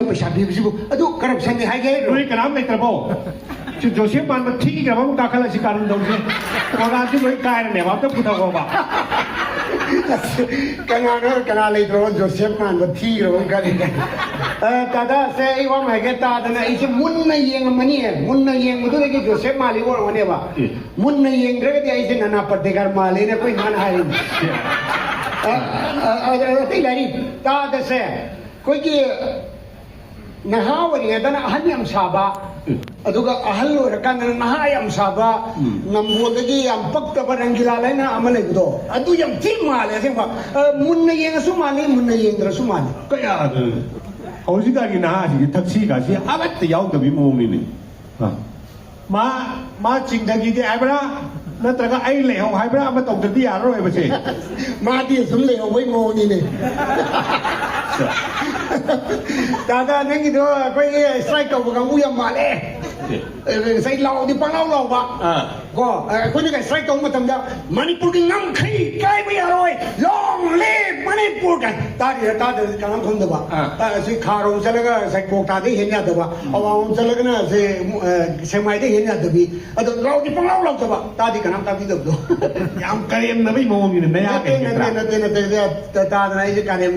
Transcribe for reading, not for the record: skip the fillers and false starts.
ไปชาบีบิบุอะดูกระดับชันนี่ให้แกรู้ ด้วยกระน้ำในกระบอกจุดโจเชียมันที่กระบอกตาขลังสิการุนดงเช่ตอนนั้นที่ไม่กลายเนี่ยว่าต้องพูดเอาว่า กันอะไรตรงโจเซฟมันวันที่เรากันตาตาเซไอ้ว่าไม่แกตาแต่เนี่ยไอ้ที่มุนในยังมันเนี่ยมุนในยังมันตัวนี้โจเซฟมาลีวันนี้ว่ามุนในยังเรื่องที่ไอ้ที่นานาปฏิการมาลีเนี่ยคุยมันหายที่ไหนตาตาเซคุยกี่นะฮะวันนี้แต่นะฮันยามซาบะಅದು ಅಹಲ್ಲು ಯಾಕಂದ್ರೆ ನಹಾಯಂ ಸಾಬ ನಮ್ಮ ಓದಿಗೆ ಯಂ ಪಕ್ಕ ಬರಂಗಿಲ್ಲ ಆಮೇಲೆ ಇದು ಅದು ಯಂ ತಿಮ್ ಮಾಲೆ ಸಿಂಹ ಮುನ್ನ ಏನು ಸುಮಾಲಿ ಮುನ್ನ ಏನು ಸುಮಾಲಿ ก็อย่าเอาสิการกินอาหารสิทักซี่กันสิอาวัตเตียวกับวิโมงนี่นี่มาจริงทางกินไอ้ปะนะนั่นแต่ก็ไอ้เหลวไอ้ปะนะมาตกกันที่อร่อยไปสิ มาที่สมเหลวไว้โมนี่นี่ตาตานั่งกินด้วยก็ใส่กับกับอุ้ยมาเลยใส่เหล้าที่ปังเหล้าปะก็คนที่ใส่กับมาทำเดียวมณีปุรกินน้ำขี้ใกล้ไม่อร่อยลองเล่มณีปุรกันตาเดียวกันน้ำคนเดียวตาสิคารองเสร็จก็ใส่โกตาที่เห็นยาเดียวเอาเสร็จก็น่ะเสไม่ได้เห็นยาเดียวเอาเหล้าที่ปังเหล้าเดียวตาที่กันน้ำตาที่เดียวย ามเกรียมนะวิโมงนี่ไม่ยากเอง นั่นตาไหนจะการเรียน